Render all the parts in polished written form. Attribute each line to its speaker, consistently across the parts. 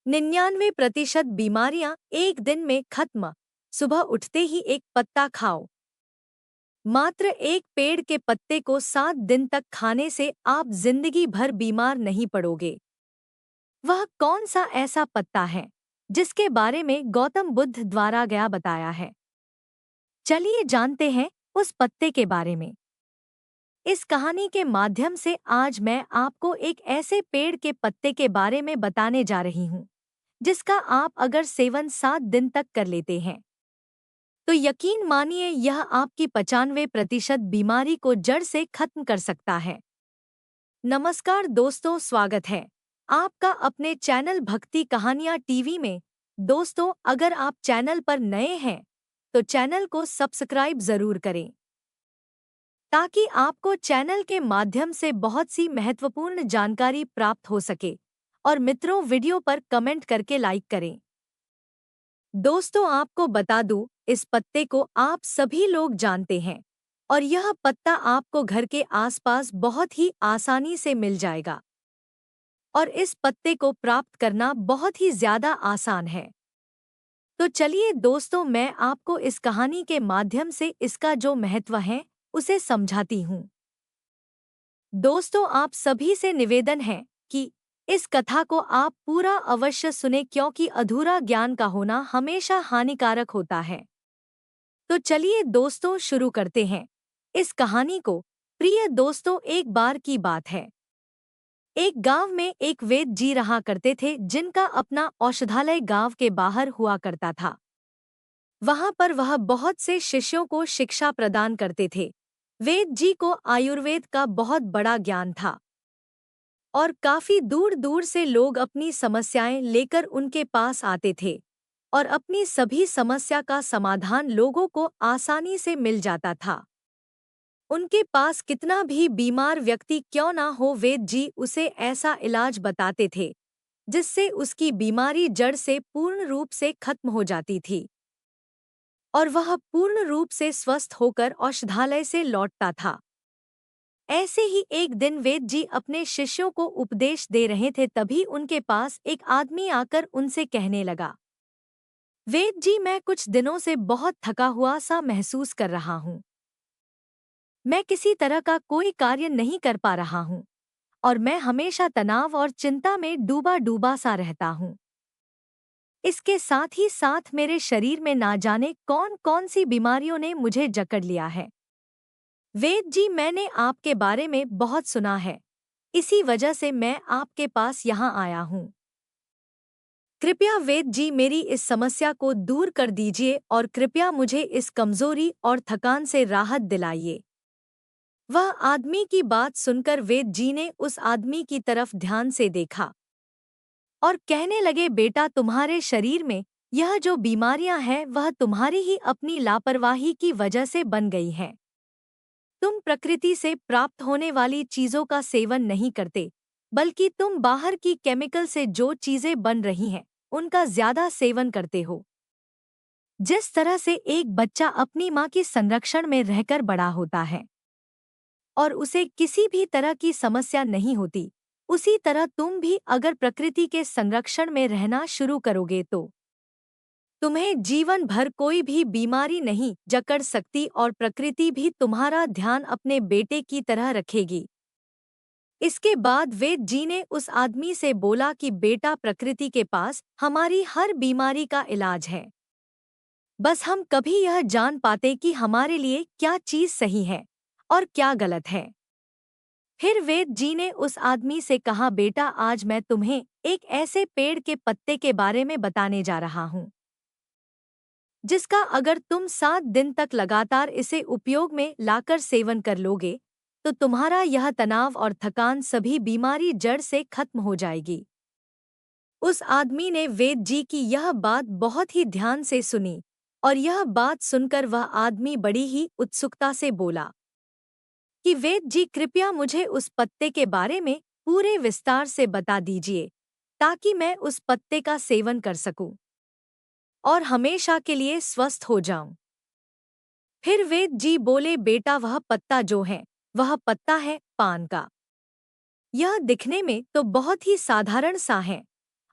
Speaker 1: 99% बीमारियां एक दिन में खत्म। सुबह उठते ही एक पत्ता खाओ। मात्र एक पेड़ के पत्ते को 7 दिन तक खाने से आप जिंदगी भर बीमार नहीं पड़ोगे। वह कौन सा ऐसा पत्ता है जिसके बारे में गौतम बुद्ध द्वारा गया बताया है? चलिए जानते हैं उस पत्ते के बारे में। इस कहानी के माध्यम से आज मैं आपको एक ऐसे पेड़ के पत्ते के बारे में बताने जा रही हूँ जिसका आप अगर सेवन 7 दिन तक कर लेते हैं तो यकीन मानिए यह आपकी 95% बीमारी को जड़ से खत्म कर सकता है। नमस्कार दोस्तों, स्वागत है आपका अपने चैनल भक्ति कहानियाँ टीवी में। दोस्तों, अगर आप चैनल पर नए हैं तो चैनल को सब्सक्राइब जरूर करें ताकि आपको चैनल के माध्यम से बहुत सी महत्वपूर्ण जानकारी प्राप्त हो सके। और मित्रों, वीडियो पर कमेंट करके लाइक करें। दोस्तों, आपको बता दूं, इस पत्ते को आप सभी लोग जानते हैं और यह पत्ता आपको घर के आसपास बहुत ही आसानी से मिल जाएगा और इस पत्ते को प्राप्त करना बहुत ही ज्यादा आसान है। तो चलिए दोस्तों, मैं आपको इस कहानी के माध्यम से इसका जो महत्व है उसे समझाती हूँ। दोस्तों, आप सभी से निवेदन है कि इस कथा को आप पूरा अवश्य सुने क्योंकि अधूरा ज्ञान का होना हमेशा हानिकारक होता है। तो चलिए दोस्तों, शुरू करते हैं इस कहानी को। प्रिय दोस्तों, एक बार की बात है, एक गांव में एक वैद्य जी रहा करते थे जिनका अपना औषधालय गांव के बाहर हुआ करता था। वहां पर वह बहुत से शिष्यों को शिक्षा प्रदान करते थे। वैद्य जी को आयुर्वेद का बहुत बड़ा ज्ञान था और काफी दूर दूर से लोग अपनी समस्याएं लेकर उनके पास आते थे और अपनी सभी समस्या का समाधान लोगों को आसानी से मिल जाता था। उनके पास कितना भी बीमार व्यक्ति क्यों ना हो, वैद्य जी उसे ऐसा इलाज बताते थे जिससे उसकी बीमारी जड़ से पूर्ण रूप से खत्म हो जाती थी और वह पूर्ण रूप से स्वस्थ होकर औषधालय से लौटता था। ऐसे ही एक दिन वैद्य जी अपने शिष्यों को उपदेश दे रहे थे, तभी उनके पास एक आदमी आकर उनसे कहने लगा, वैद्य जी, मैं कुछ दिनों से बहुत थका हुआ सा महसूस कर रहा हूँ। मैं किसी तरह का कोई कार्य नहीं कर पा रहा हूँ और मैं हमेशा तनाव और चिंता में डूबा डूबा सा रहता हूँ। इसके साथ ही साथ मेरे शरीर में ना जाने कौन कौन सी बीमारियों ने मुझे जकड़ लिया है। वैद्य जी, मैंने आपके बारे में बहुत सुना है, इसी वजह से मैं आपके पास यहाँ आया हूँ। कृपया वैद्य जी, मेरी इस समस्या को दूर कर दीजिए और कृपया मुझे इस कमजोरी और थकान से राहत दिलाइए। वह आदमी की बात सुनकर वैद्य जी ने उस आदमी की तरफ ध्यान से देखा और कहने लगे, बेटा, तुम्हारे शरीर में यह जो बीमारियां हैं वह तुम्हारी ही अपनी लापरवाही की वजह से बन गई हैं। तुम प्रकृति से प्राप्त होने वाली चीजों का सेवन नहीं करते, बल्कि तुम बाहर की केमिकल से जो चीजें बन रही हैं उनका ज्यादा सेवन करते हो। जिस तरह से एक बच्चा अपनी माँ की संरक्षण में रहकर बड़ा होता है और उसे किसी भी तरह की समस्या नहीं होती, उसी तरह तुम भी अगर प्रकृति के संरक्षण में रहना शुरू करोगे तो तुम्हें जीवन भर कोई भी बीमारी नहीं जकड़ सकती और प्रकृति भी तुम्हारा ध्यान अपने बेटे की तरह रखेगी। इसके बाद वैद्य जी ने उस आदमी से बोला कि बेटा, प्रकृति के पास हमारी हर बीमारी का इलाज है। बस हम कभी यह जान पाते कि हमारे लिए क्या चीज सही है और क्या गलत है। फिर वैद्य जी ने उस आदमी से कहा, बेटा, आज मैं तुम्हें एक ऐसे पेड़ के पत्ते के बारे में बताने जा रहा हूँ जिसका अगर तुम 7 दिन तक लगातार इसे उपयोग में लाकर सेवन कर लोगे तो तुम्हारा यह तनाव और थकान सभी बीमारी जड़ से खत्म हो जाएगी। उस आदमी ने वैद्य जी की यह बात बहुत ही ध्यान से सुनी और यह बात सुनकर वह आदमी बड़ी ही उत्सुकता से बोला कि वैद्य जी, कृपया मुझे उस पत्ते के बारे में पूरे विस्तार से बता दीजिए ताकि मैं उस पत्ते का सेवन कर सकूं और हमेशा के लिए स्वस्थ हो जाऊं। फिर वैद्य जी बोले, बेटा, वह पत्ता जो है वह पत्ता है पान का। यह दिखने में तो बहुत ही साधारण सा है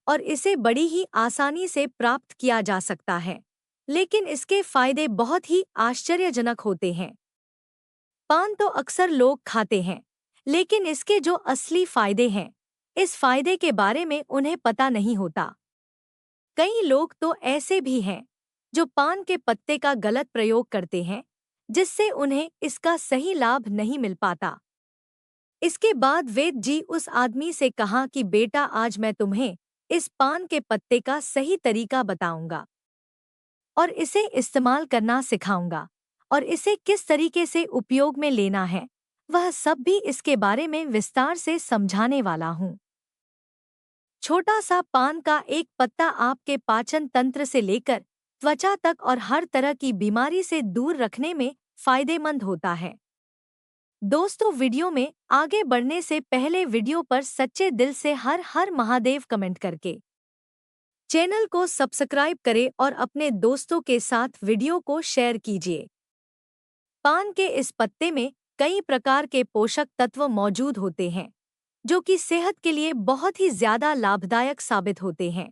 Speaker 1: और इसे बड़ी ही आसानी से प्राप्त किया जा सकता है, लेकिन इसके फायदे बहुत ही आश्चर्यजनक होते हैं। पान तो अक्सर लोग खाते हैं, लेकिन इसके जो असली फायदे हैं, इस फायदे के बारे में उन्हें पता नहीं होता। कई लोग तो ऐसे भी हैं जो पान के पत्ते का गलत प्रयोग करते हैं, जिससे उन्हें इसका सही लाभ नहीं मिल पाता। इसके बाद वेद जी उस आदमी से कहा कि बेटा, आज मैं तुम्हें इस पान के पत्ते का सही तरीका बताऊंगा और इसे इस्तेमाल करना सिखाऊंगा, और इसे किस तरीके से उपयोग में लेना है वह सब भी इसके बारे में विस्तार से समझाने वाला हूँ। छोटा सा पान का एक पत्ता आपके पाचन तंत्र से लेकर त्वचा तक और हर तरह की बीमारी से दूर रखने में फायदेमंद होता है। दोस्तों, वीडियो में आगे बढ़ने से पहले वीडियो पर सच्चे दिल से हर हर महादेव कमेंट करके चैनल को सब्सक्राइब करें और अपने दोस्तों के साथ वीडियो को शेयर कीजिए। पान के इस पत्ते में कई प्रकार के पोषक तत्व मौजूद होते हैं, जो कि सेहत के लिए बहुत ही ज्यादा लाभदायक साबित होते हैं।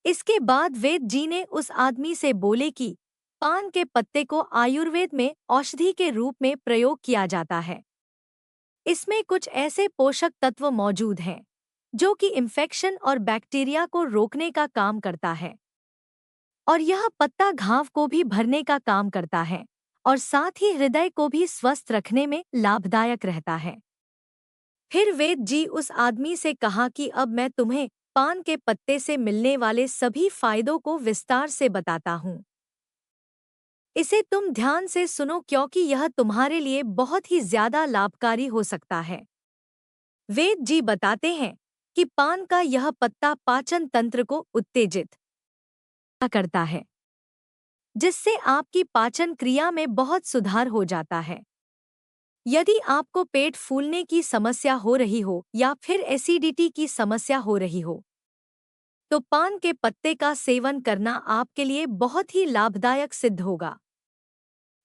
Speaker 1: इसके बाद वेद जी ने उस आदमी से बोले कि पान के पत्ते को आयुर्वेद में औषधि के रूप में प्रयोग किया जाता है। इसमें कुछ ऐसे पोषक तत्व मौजूद हैं जो कि इन्फेक्शन और बैक्टीरिया को रोकने का काम करता है, और यह पत्ता घाव को भी भरने का काम करता है और साथ ही हृदय को भी स्वस्थ रखने में लाभदायक रहता है। फिर वेद जी उस आदमी से कहा कि अब मैं तुम्हें पान के पत्ते से मिलने वाले सभी फायदों को विस्तार से बताता हूँ। इसे तुम ध्यान से सुनो, क्योंकि यह तुम्हारे लिए बहुत ही ज्यादा लाभकारी हो सकता है। वेद जी बताते हैं कि पान का यह पत्ता पाचन तंत्र को उत्तेजित करता है, जिससे आपकी पाचन क्रिया में बहुत सुधार हो जाता है। यदि आपको पेट फूलने की समस्या हो रही हो या फिर एसिडिटी की समस्या हो रही हो, तो पान के पत्ते का सेवन करना आपके लिए बहुत ही लाभदायक सिद्ध होगा।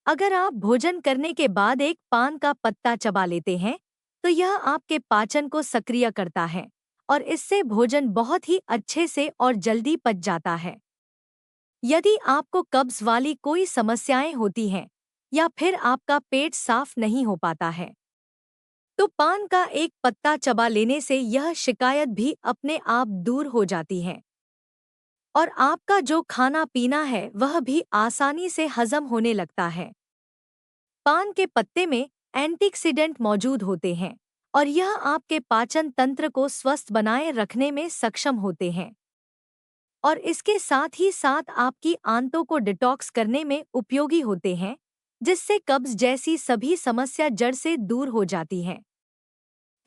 Speaker 1: अगर आप भोजन करने के बाद एक पान का पत्ता चबा लेते हैं, तो यह आपके पाचन को सक्रिय करता है और इससे भोजन बहुत ही अच्छे से और जल्दी पच जाता है। यदि आपको कब्ज वाली कोई समस्याएं होती हैं या फिर आपका पेट साफ नहीं हो पाता है, तो पान का एक पत्ता चबा लेने से यह शिकायत भी अपने आप दूर हो जाती है और आपका जो खाना पीना है वह भी आसानी से हजम होने लगता है। पान के पत्ते में एंटीऑक्सीडेंट मौजूद होते हैं और यह आपके पाचन तंत्र को स्वस्थ बनाए रखने में सक्षम होते हैं, और इसके साथ ही साथ आपकी आंतों को डिटॉक्स करने में उपयोगी होते हैं, जिससे कब्ज जैसी सभी समस्या जड़ से दूर हो जाती है।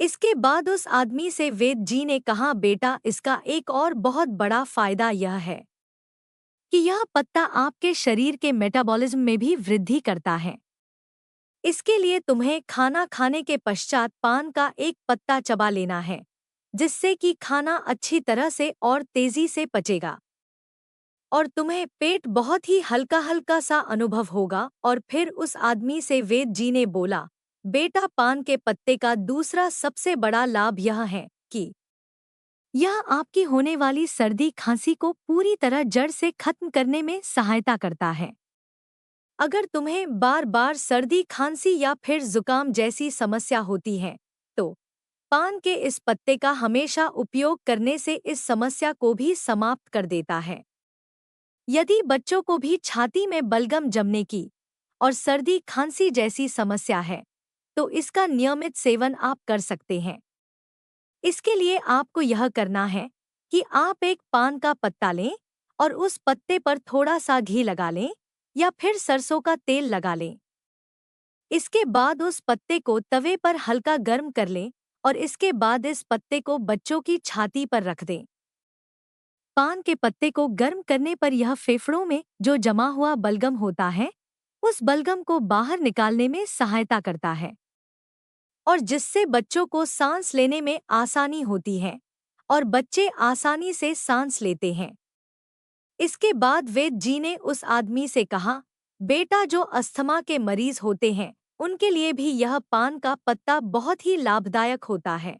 Speaker 1: इसके बाद उस आदमी से वेद जी ने कहा, बेटा, इसका एक और बहुत बड़ा फायदा यह है कि यह पत्ता आपके शरीर के मेटाबॉलिज्म में भी वृद्धि करता है। इसके लिए तुम्हें खाना खाने के पश्चात पान का एक पत्ता चबा लेना है, जिससे कि खाना अच्छी तरह से और तेजी से पचेगा और तुम्हें पेट बहुत ही हल्का हल्का सा अनुभव होगा। और फिर उस आदमी से वेद जी ने बोला, बेटा, पान के पत्ते का दूसरा सबसे बड़ा लाभ यह है कि यह आपकी होने वाली सर्दी खांसी को पूरी तरह जड़ से खत्म करने में सहायता करता है। अगर तुम्हें बार बार सर्दी खांसी या फिर जुकाम जैसी समस्या होती है, तो पान के इस पत्ते का हमेशा उपयोग करने से इस समस्या को भी समाप्त कर देता है। यदि बच्चों को भी छाती में बलगम जमने की और सर्दी खांसी जैसी समस्या है, तो इसका नियमित सेवन आप कर सकते हैं। इसके लिए आपको यह करना है कि आप एक पान का पत्ता लें और उस पत्ते पर थोड़ा सा घी लगा लें या फिर सरसों का तेल लगा लें। इसके बाद उस पत्ते को तवे पर हल्का गर्म कर लें और इसके बाद इस पत्ते को बच्चों की छाती पर रख दें। पान के पत्ते को गर्म करने पर यह फेफड़ों में जो जमा हुआ बलगम होता है, उस बलगम को बाहर निकालने में सहायता करता है, और जिससे बच्चों को सांस लेने में आसानी होती है और बच्चे आसानी से सांस लेते हैं। इसके बाद वेद जी ने उस आदमी से कहा, बेटा, जो अस्थमा के मरीज होते हैं उनके लिए भी यह पान का पत्ता बहुत ही लाभदायक होता है।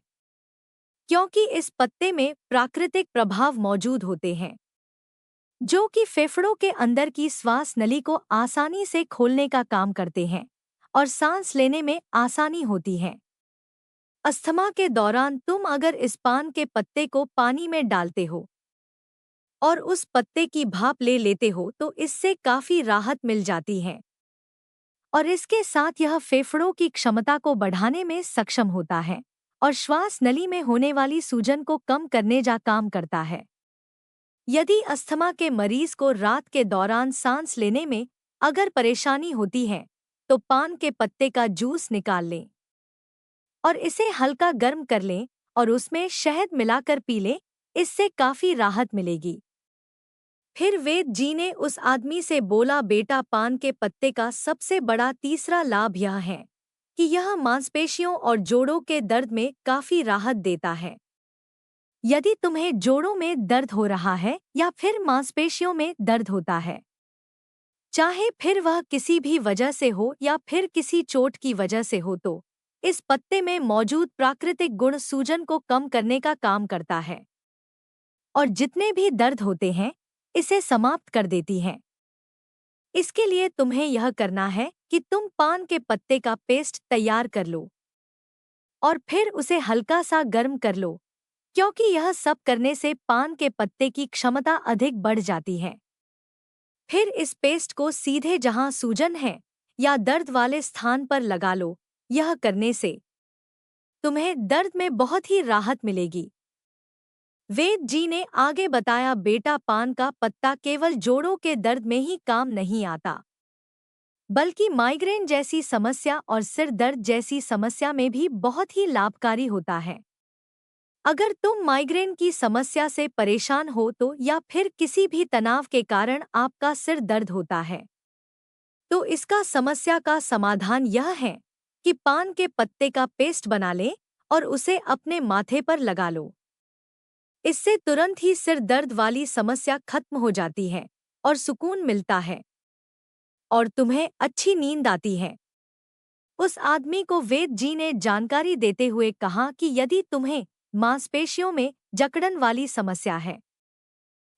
Speaker 1: क्योंकि इस पत्ते में प्राकृतिक प्रभाव मौजूद होते हैं जो कि फेफड़ों के अंदर की श्वास नली को आसानी से खोलने का काम करते हैं और सांस लेने में आसानी होती है। अस्थमा के दौरान तुम अगर इस पान के पत्ते को पानी में डालते हो और उस पत्ते की भाप ले लेते हो तो इससे काफी राहत मिल जाती है और इसके साथ यह फेफड़ों की क्षमता को बढ़ाने में सक्षम होता है और श्वास नली में होने वाली सूजन को कम करने का काम करता है। यदि अस्थमा के मरीज को रात के दौरान सांस लेने में अगर परेशानी होती है तो पान के पत्ते का जूस निकाल लें और इसे हल्का गर्म कर लें और उसमें शहद मिलाकर पी लें। इससे काफी राहत मिलेगी। फिर वेद जी ने उस आदमी से बोला, बेटा, पान के पत्ते का सबसे बड़ा तीसरा लाभ यह है कि यह मांसपेशियों और जोड़ों के दर्द में काफी राहत देता है। यदि तुम्हें जोड़ों में दर्द हो रहा है या फिर मांसपेशियों में दर्द होता है, चाहे फिर वह किसी भी वजह से हो या फिर किसी चोट की वजह से हो, तो इस पत्ते में मौजूद प्राकृतिक गुण सूजन को कम करने का काम करता है और जितने भी दर्द होते हैं इसे समाप्त कर देती है। इसके लिए तुम्हें यह करना है कि तुम पान के पत्ते का पेस्ट तैयार कर लो और फिर उसे हल्का सा गर्म कर लो, क्योंकि यह सब करने से पान के पत्ते की क्षमता अधिक बढ़ जाती है। फिर इस पेस्ट को सीधे जहां सूजन है या दर्द वाले स्थान पर लगा लो। यह करने से तुम्हें दर्द में बहुत ही राहत मिलेगी। वेद जी ने आगे बताया, बेटा, पान का पत्ता केवल जोड़ों के दर्द में ही काम नहीं आता, बल्कि माइग्रेन जैसी समस्या और सिर दर्द जैसी समस्या में भी बहुत ही लाभकारी होता है। अगर तुम माइग्रेन की समस्या से परेशान हो तो या फिर किसी भी तनाव के कारण आपका सिर दर्द होता है, तो इसका समस्या का समाधान यह है कि पान के पत्ते का पेस्ट बना लें और उसे अपने माथे पर लगा लो। इससे तुरंत ही सिर दर्द वाली समस्या खत्म हो जाती है और सुकून मिलता है और तुम्हें अच्छी नींद आती है। उस आदमी को वेद जी ने जानकारी देते हुए कहा कि यदि तुम्हें मांसपेशियों में जकड़न वाली समस्या है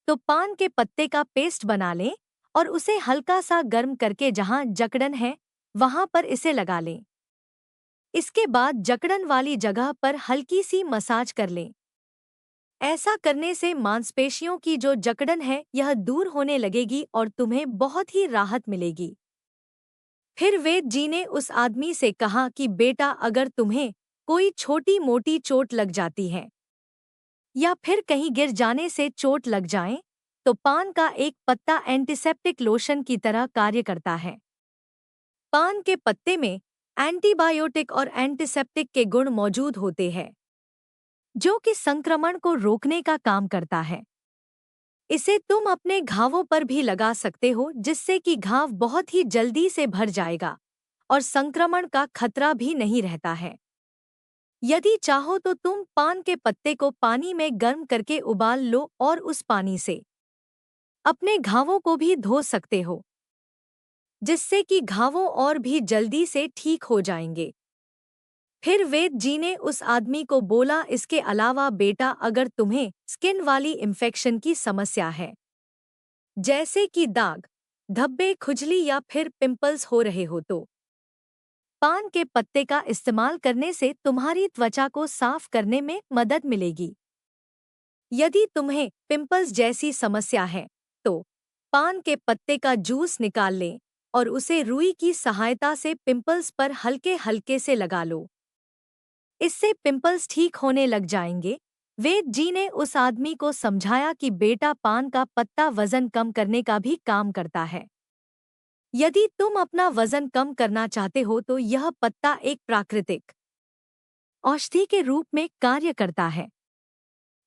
Speaker 1: तो पान के पत्ते का पेस्ट बना लें और उसे हल्का सा गर्म करके जहां जकड़न है वहां पर इसे लगा लें। इसके बाद जकड़न वाली जगह पर हल्की सी मसाज कर लें। ऐसा करने से मांसपेशियों की जो जकड़न है यह दूर होने लगेगी और तुम्हें बहुत ही राहत मिलेगी। फिर वेद जी ने उस आदमी से कहा कि बेटा, अगर तुम्हें कोई छोटी मोटी चोट लग जाती है या फिर कहीं गिर जाने से चोट लग जाए तो पान का एक पत्ता एंटीसेप्टिक लोशन की तरह कार्य करता है। पान के पत्ते में एंटीबायोटिक और एंटीसेप्टिक के गुण मौजूद होते हैं जो कि संक्रमण को रोकने का काम करता है। इसे तुम अपने घावों पर भी लगा सकते हो, जिससे कि घाव बहुत ही जल्दी से भर जाएगा और संक्रमण का खतरा भी नहीं रहता है। यदि चाहो तो तुम पान के पत्ते को पानी में गर्म करके उबाल लो और उस पानी से अपने घावों को भी धो सकते हो, जिससे कि घावों और भी जल्दी से ठीक हो जाएंगे। फिर वेद जी ने उस आदमी को बोला, इसके अलावा बेटा, अगर तुम्हें स्किन वाली इन्फेक्शन की समस्या है, जैसे कि दाग, धब्बे, खुजली या फिर पिंपल्स हो रहे हो, तो पान के पत्ते का इस्तेमाल करने से तुम्हारी त्वचा को साफ करने में मदद मिलेगी। यदि तुम्हें पिंपल्स जैसी समस्या है तो पान के पत्ते का जूस निकाल लें और उसे रुई की सहायता से पिंपल्स पर हल्के हल्के से लगा लो। इससे पिंपल्स ठीक होने लग जाएंगे। वेद जी ने उस आदमी को समझाया कि बेटा, पान का पत्ता वजन कम करने का भी काम करता है। यदि तुम अपना वजन कम करना चाहते हो तो यह पत्ता एक प्राकृतिक औषधि के रूप में कार्य करता है।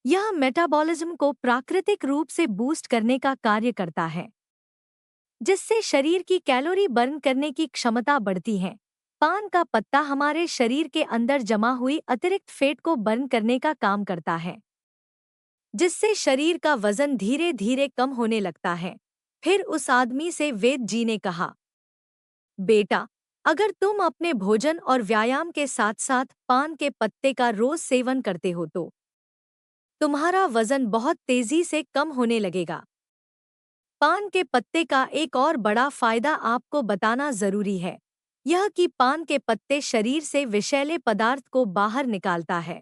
Speaker 1: यह मेटाबॉलिज्म को प्राकृतिक रूप से बूस्ट करने का कार्य करता है, जिससे शरीर की कैलोरी बर्न करने की क्षमता बढ़ती है। पान का पत्ता हमारे शरीर के अंदर जमा हुई अतिरिक्त फैट को बर्न करने का काम करता है, जिससे शरीर का वजन धीरे धीरे कम होने लगता है। फिर उस आदमी से वेद जी ने कहा, बेटा, अगर तुम अपने भोजन और व्यायाम के साथ साथ पान के पत्ते का रोज सेवन करते हो तो तुम्हारा वजन बहुत तेजी से कम होने लगेगा। पान के पत्ते का एक और बड़ा फायदा आपको बताना जरूरी है, यह कि पान के पत्ते शरीर से विषैले पदार्थ को बाहर निकालता है।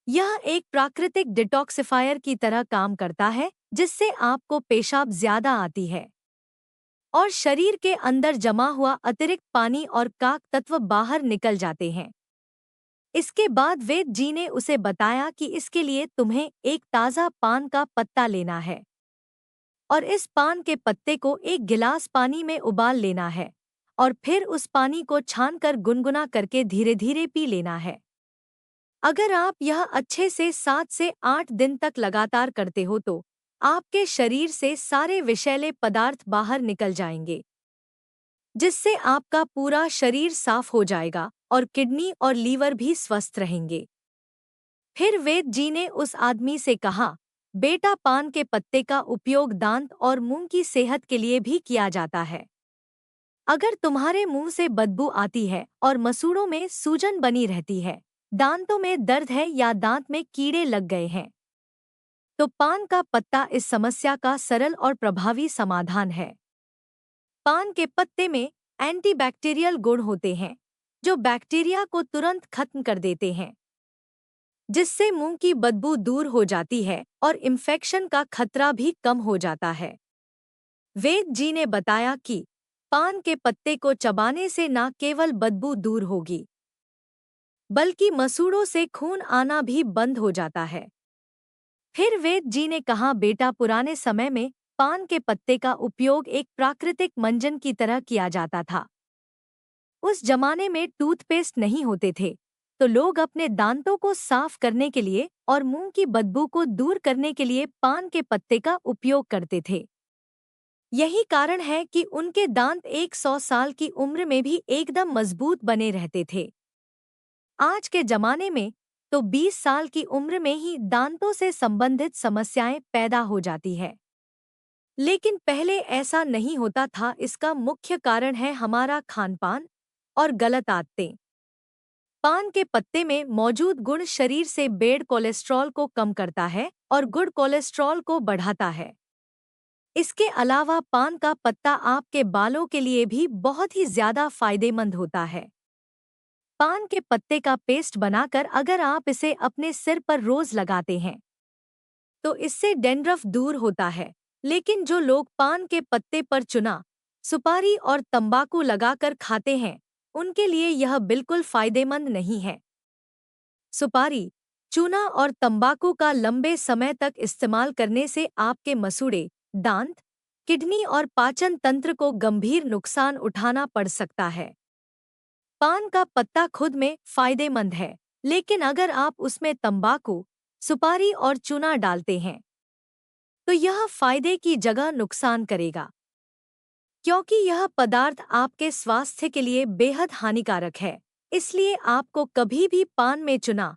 Speaker 1: यह एक प्राकृतिक डिटॉक्सिफायर की तरह काम करता है, जिससे आपको पेशाब ज्यादा आती है और शरीर के अंदर जमा हुआ अतिरिक्त पानी और काक तत्व बाहर निकल जाते हैं। इसके बाद वेद जी ने उसे बताया कि इसके लिए तुम्हें एक ताज़ा पान का पत्ता लेना है और इस पान के पत्ते को एक गिलास पानी में उबाल लेना है और फिर उस पानी को छानकर गुनगुना करके धीरे धीरे पी लेना है। अगर आप यह अच्छे से 7 से 8 दिन तक लगातार करते हो तो आपके शरीर से सारे विषैले पदार्थ बाहर निकल जाएंगे, जिससे आपका पूरा शरीर साफ हो जाएगा और किडनी और लीवर भी स्वस्थ रहेंगे। फिर वेद जी ने उस आदमी से कहा, बेटा पान के पत्ते का उपयोग दांत और मुंह की सेहत के लिए भी किया जाता है। अगर तुम्हारे मुंह से बदबू आती है और मसूड़ों में सूजन बनी रहती है, दांतों में दर्द है या दांत में कीड़े लग गए हैं, तो पान का पत्ता इस समस्या का सरल और प्रभावी समाधान है। पान के पत्ते में एंटीबैक्टीरियल गुण होते हैं, जो बैक्टीरिया को तुरंत खत्म कर देते हैं, जिससे मुंह की बदबू दूर हो जाती है और इन्फेक्शन का खतरा भी कम हो जाता है। वेद जी ने बताया कि पान के पत्ते को चबाने से न केवल बदबू दूर होगी, बल्कि मसूड़ों से खून आना भी बंद हो जाता है। फिर वेद जी ने कहा, बेटा पुराने समय में पान के पत्ते का उपयोग एक प्राकृतिक मंजन की तरह किया जाता था। उस जमाने में टूथपेस्ट नहीं होते थे, तो लोग अपने दांतों को साफ करने के लिए और मुंह की बदबू को दूर करने के लिए पान के पत्ते का उपयोग करते थे। यही कारण है कि उनके दांत 100 साल की उम्र में भी एकदम मजबूत बने रहते थे। आज के जमाने में तो 20 साल की उम्र में ही दांतों से संबंधित समस्याएं पैदा हो जाती है। लेकिन पहले ऐसा नहीं होता था। इसका मुख्य कारण है हमारा खानपान और गलत आदतें। पान के पत्ते में मौजूद गुण शरीर से बैड कोलेस्ट्रॉल को कम करता है और गुड कोलेस्ट्रॉल को बढ़ाता है। इसके अलावा पान का पत्ता आपके बालों के लिए भी बहुत ही ज्यादा फायदेमंद होता है। पान के पत्ते का पेस्ट बनाकर अगर आप इसे अपने सिर पर रोज लगाते हैं तो इससे डैंड्रफ दूर होता है। लेकिन जो लोग पान के पत्ते पर चूना, सुपारी और तंबाकू लगाकर खाते हैं, उनके लिए यह बिल्कुल फायदेमंद नहीं है। सुपारी, चूना और तंबाकू का लंबे समय तक इस्तेमाल करने से आपके मसूड़े, दांत, किडनी और पाचन तंत्र को गंभीर नुकसान उठाना पड़ सकता है। पान का पत्ता खुद में फायदेमंद है, लेकिन अगर आप उसमें तंबाकू, सुपारी और चूना डालते हैं तो यह फायदे की जगह नुकसान करेगा, क्योंकि यह पदार्थ आपके स्वास्थ्य के लिए बेहद हानिकारक है। इसलिए आपको कभी भी पान में चूना,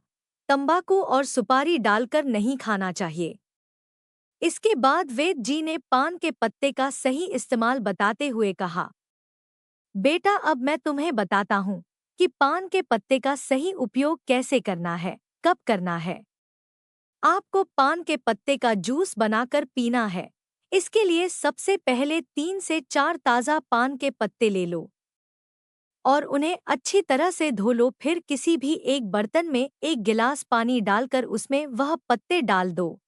Speaker 1: तंबाकू और सुपारी डालकर नहीं खाना चाहिए। इसके बाद वेद जी ने पान के पत्ते का सही इस्तेमाल बताते हुए कहा, बेटा अब मैं तुम्हें बताता हूँ कि पान के पत्ते का सही उपयोग कैसे करना है, कब करना है। आपको पान के पत्ते का जूस बनाकर पीना है। इसके लिए सबसे पहले 3 से 4 ताज़ा पान के पत्ते ले लो और उन्हें अच्छी तरह से धो लो। फिर किसी भी एक बर्तन में 1 गिलास पानी डालकर उसमें वह पत्ते डाल दो।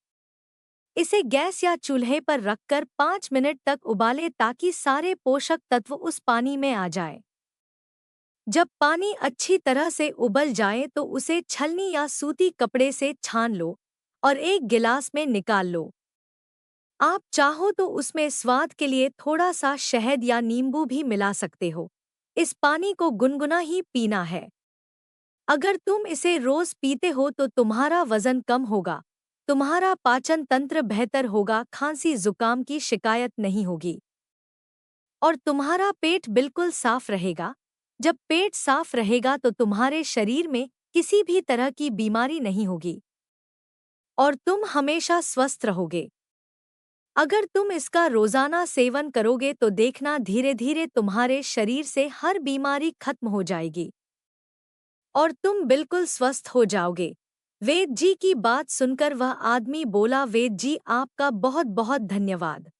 Speaker 1: इसे गैस या चूल्हे पर रखकर 5 मिनट तक उबालें ताकि सारे पोषक तत्व उस पानी में आ जाए। जब पानी अच्छी तरह से उबल जाए तो उसे छलनी या सूती कपड़े से छान लो और 1 गिलास में निकाल लो। आप चाहो तो उसमें स्वाद के लिए थोड़ा सा शहद या नींबू भी मिला सकते हो। इस पानी को गुनगुना ही पीना है। अगर तुम इसे रोज पीते हो तो तुम्हारा वजन कम होगा, तुम्हारा पाचन तंत्र बेहतर होगा, खांसी जुकाम की शिकायत नहीं होगी और तुम्हारा पेट बिल्कुल साफ रहेगा। जब पेट साफ रहेगा तो तुम्हारे शरीर में किसी भी तरह की बीमारी नहीं होगी और तुम हमेशा स्वस्थ रहोगे। अगर तुम इसका रोजाना सेवन करोगे तो देखना धीरे धीरे तुम्हारे शरीर से हर बीमारी खत्म हो जाएगी और तुम बिल्कुल स्वस्थ हो जाओगे। वेद जी की बात सुनकर वह आदमी बोला, वेद जी आपका बहुत बहुत धन्यवाद।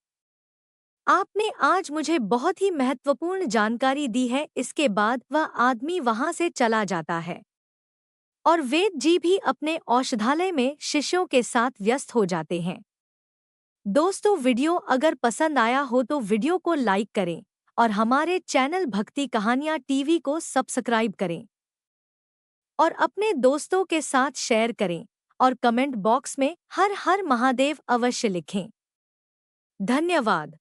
Speaker 1: आपने आज मुझे बहुत ही महत्वपूर्ण जानकारी दी है। इसके बाद वह आदमी वहां से चला जाता है और वेद जी भी अपने औषधालय में शिष्यों के साथ व्यस्त हो जाते हैं। दोस्तों, वीडियो अगर पसंद आया हो तो वीडियो को लाइक करें और हमारे चैनल भक्ति कहानियाँ टीवी को सब्सक्राइब करें और अपने दोस्तों के साथ शेयर करें और कमेंट बॉक्स में हर हर महादेव अवश्य लिखें। धन्यवाद।